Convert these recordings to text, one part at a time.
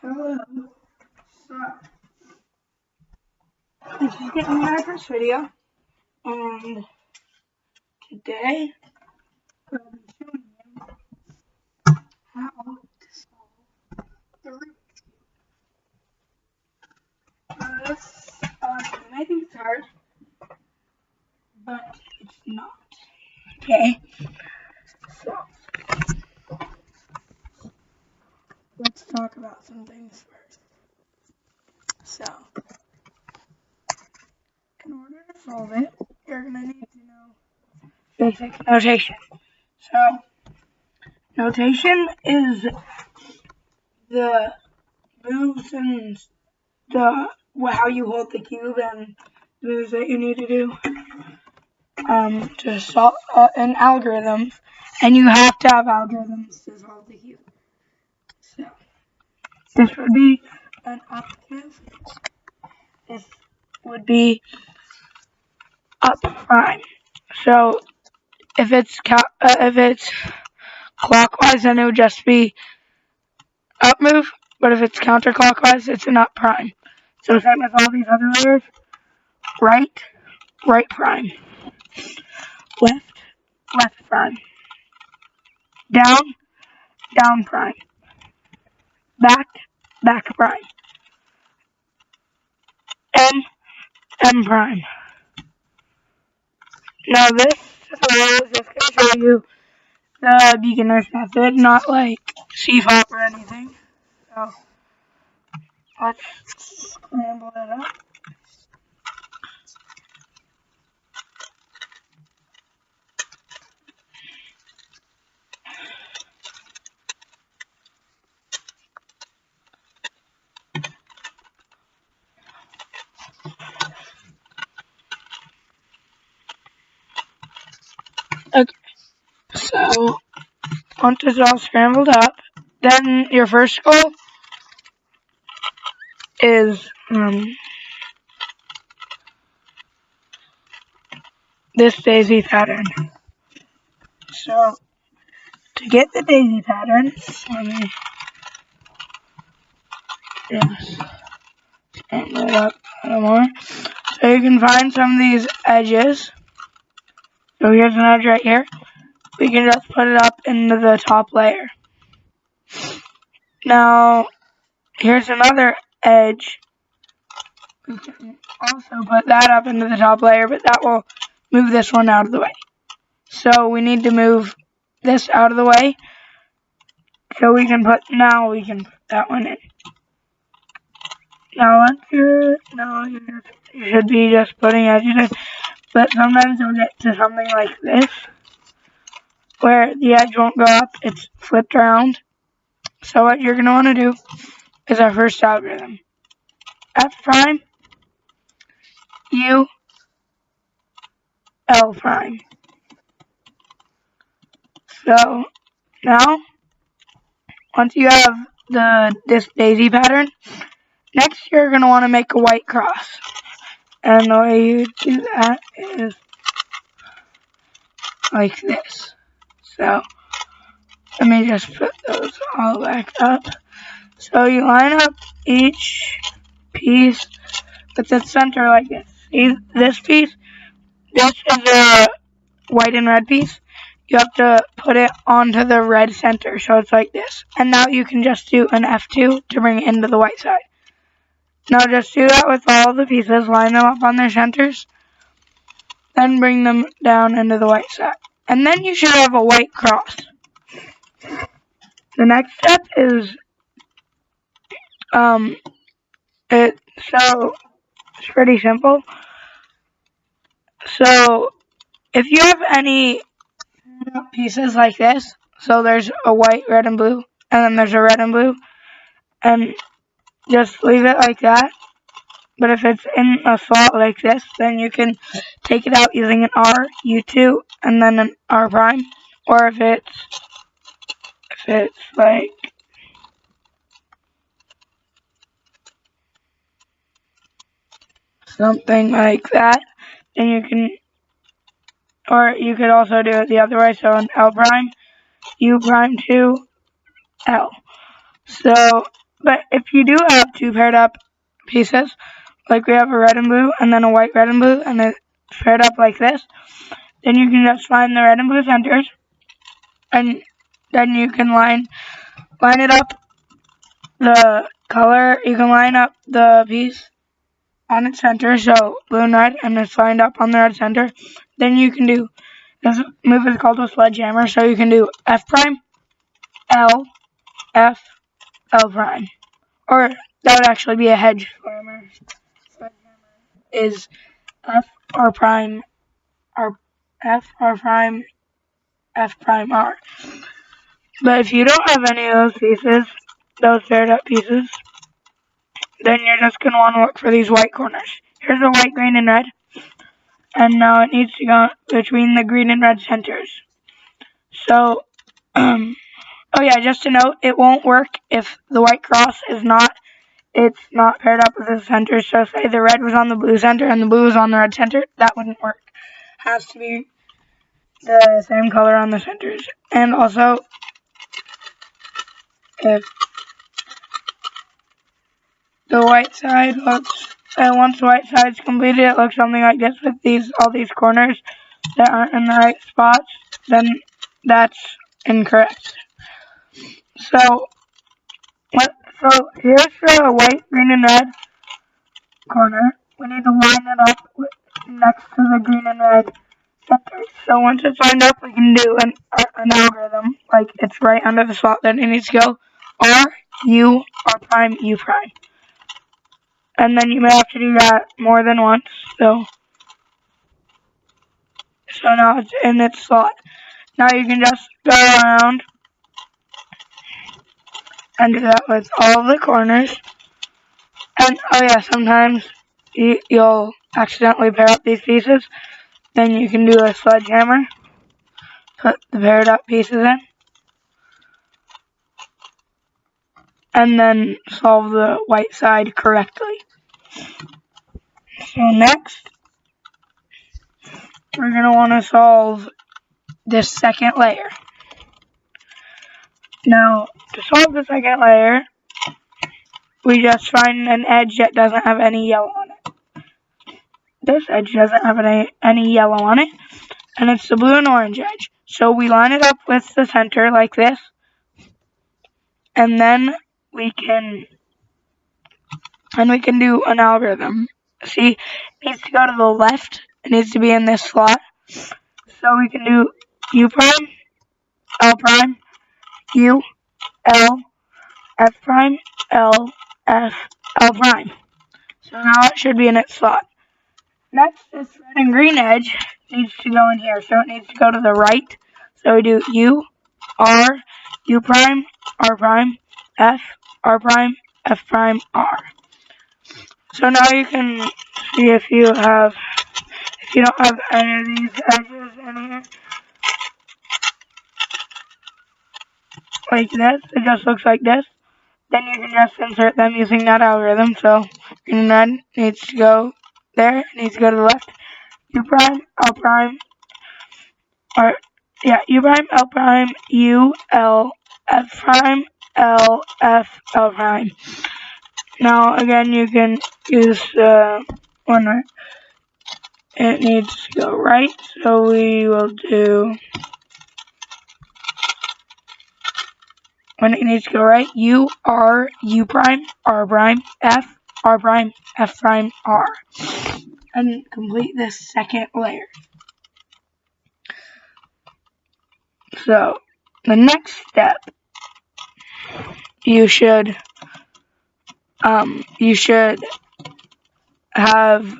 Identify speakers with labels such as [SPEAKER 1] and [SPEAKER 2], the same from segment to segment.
[SPEAKER 1] Hello. So, this is getting my first video, and today I'm going to be showing you how to solve the Rubik's Cube. You may think it's hard, but it's not. Okay, so let's talk about some things first. So, in order to solve it, you're going to need to know basic notation. So, notation is the moves and how you hold the cube and the moves that you need to do to solve an algorithm, and you have to have algorithms to solve the cube. So this would be an up move. This would be up prime. So if it's clockwise, then it would just be up move. But if it's counterclockwise, it's an up prime. So same with all these other letters. Right prime. Left prime. Down prime. Back prime. M prime. Now this tutorial is just going to show you the beginner's method, not like C-Pop or anything. So let's scramble it up. Okay, so once it's all scrambled up, then your first goal is this daisy pattern. So to get the daisy pattern, let me just scramble it up a little more. So you can find some of these edges. So here's an edge right here. We can just put it up into the top layer. Now, here's another edge. We can also put that up into the top layer, but that will move this one out of the way. So we need to move this out of the way. So we can put that one in. Now you should be just putting edges in, but sometimes you'll get to something like this, where the edge won't go up, it's flipped around. So what you're going to want to do is our first algorithm. F prime, U, L prime. So now, once you have this daisy pattern, next you're going to want to make a white cross. And the way you do that is like this. So let me just put those all back up. So you line up each piece with the center like this. See this piece? This is a white and red piece. You have to put it onto the red center, so it's like this. And now you can just do an F2 to bring it into the white side. Now just do that with all the pieces, line them up on their centers, then bring them down into the white side. And then you should have a white cross. The next step is, it's pretty simple. So if you have any pieces like this, so there's a white, red, and blue, and then there's a red and blue, and just leave it like that. But if it's in a slot like this, then you can take it out using an R, U2, and then an R prime. Or if it's like something like that, then you can, or you could also do it the other way, so an L prime, U prime 2, L. So But if you do have two paired up pieces, like we have a red and blue, and then a white, red, and blue, and it's paired up like this, then you can just find the red and blue centers, and then you can line it up the color. You can line up the piece on its center, so blue and red, and it's lined up on the red center. Then you can do, this move is called a sledgehammer, so you can do F prime, L, F, L prime. Or that would actually be a hedge slammer. Sledgehammer is F, R prime, R, F, R prime, F prime, R. But if you don't have any of those pieces, those paired up pieces, then you're just going to want to look for these white corners. Here's a white, green, and red. And now it needs to go between the green and red centers. So, oh yeah, just to note, it won't work if the white cross is not paired up with the center. So say the red was on the blue center and the blue was on the red center, that wouldn't work. It has to be the same color on the centers. And also, if the white side looks, once the white side's completed, it looks something like this with all these corners that aren't in the right spots, then that's incorrect. So here's the white, green, and red corner. We need to line it up next to the green and red centers. So once it's lined up, we can do an algorithm, like it's right under the slot. Then it needs to go R, U, R prime, U prime. And then you may have to do that more than once. So now it's in its slot. Now you can just go around and do that with all the corners. And oh yeah, sometimes you'll accidentally pair up these pieces. Then you can do a sledgehammer. Put the paired up pieces in. And then solve the white side correctly. So next, we're going to want to solve this second layer. Now, to solve the second layer, we just find an edge that doesn't have any yellow on it. This edge doesn't have any yellow on it, and it's the blue and orange edge. So we line it up with the center like this, and then we can do an algorithm. See, it needs to go to the left. It needs to be in this slot. So we can do U prime, L prime, U, L, F prime, L, F, L prime. So now it should be in its slot. Next, this red and green edge needs to go in here. So it needs to go to the right. So we do U, R, U prime, R prime, F, R prime, F prime, R. So now you can see if you don't have any of these edges in here, like this, it just looks like this, then you can just insert them using that algorithm. So green and red needs to go there, it needs to go to the left. U prime, L prime, U prime, L prime, U, L, F prime, L, F, L prime. Now again, you can use one right. It needs to go right, so we will do, when it needs to go right, U, R, U prime, R prime, F, R prime, F prime, R. And complete this second layer. So, the next step, you should have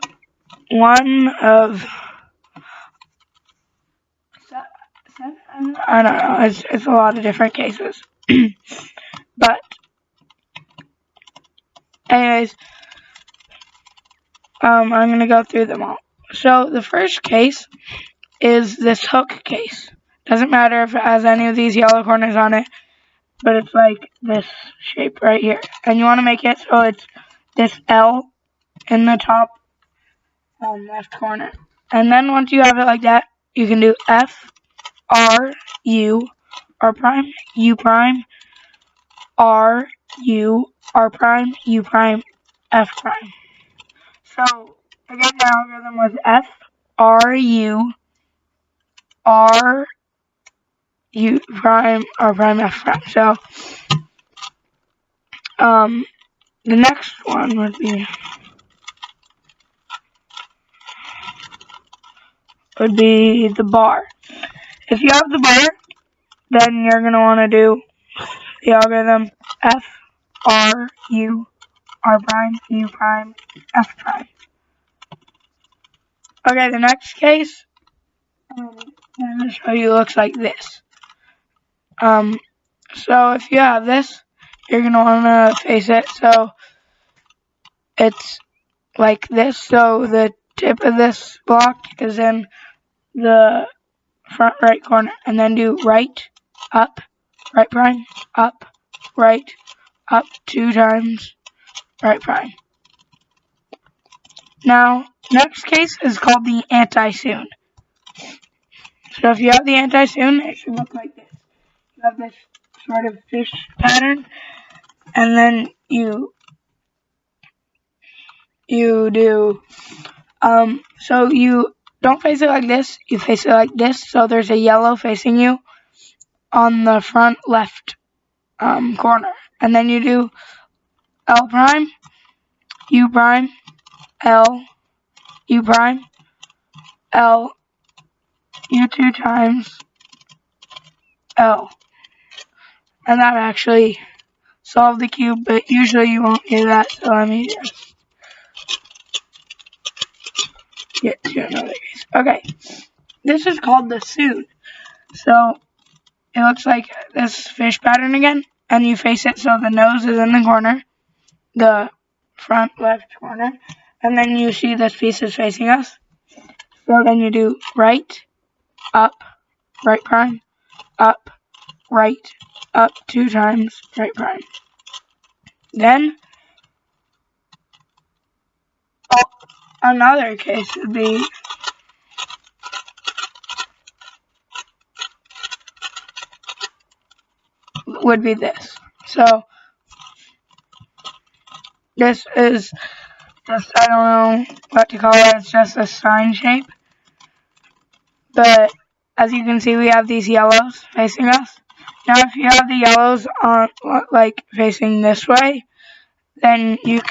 [SPEAKER 1] one of, I don't know, it's a lot of different cases. But, anyways, I'm going to go through them all. So, the first case is this hook case. Doesn't matter if it has any of these yellow corners on it, but it's like this shape right here. And you want to make it so it's this L in the top left corner. And then once you have it like that, you can do F, R, U, R prime, U prime, R, U, R prime, U prime, F prime. So again, the algorithm was F, R, U, R, U prime, R prime, F prime. So the next one would be the bar. If you have the bar, then you're gonna want to do the algorithm F, R, U, R prime, U prime, F prime. Okay, the next case, I'm going to show you, looks like this. So if you have this, you're going to want to face it so it's like this. So the tip of this block is in the front right corner. And then do right, up, right prime, up, right, up 2 times, right prime. Now, next case is called the anti-soon. So if you have the anti-soon, it should look like this. You have this sort of fish pattern, and then you do, so you don't face it like this, you face it like this, so there's a yellow facing you on the front left corner. And then you do L prime, U prime, L, U prime, L, U 2 times, L. And that actually solved the cube, but usually you won't do that, so let me just get to another case. Okay, this is called the soon. So it looks like this fish pattern again, and you face it so the nose is in the corner, the front left corner, and then you see this piece is facing us. So then you do right, up, right prime, up, right, up 2 times, right prime. Then another case would be this. So this is just, I don't know what to call it, it's just a sign shape. But as you can see, we have these yellows facing us. Now if you have the yellows on, like, facing this way, then you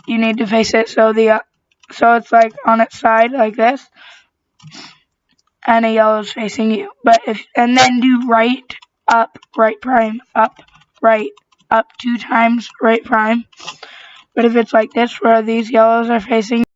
[SPEAKER 1] need to face it so it's like on its side like this, and a yellow is facing you. And then do right, up, right prime, up, right, up 2 times, right prime. But if it's like this, where these yellows are facing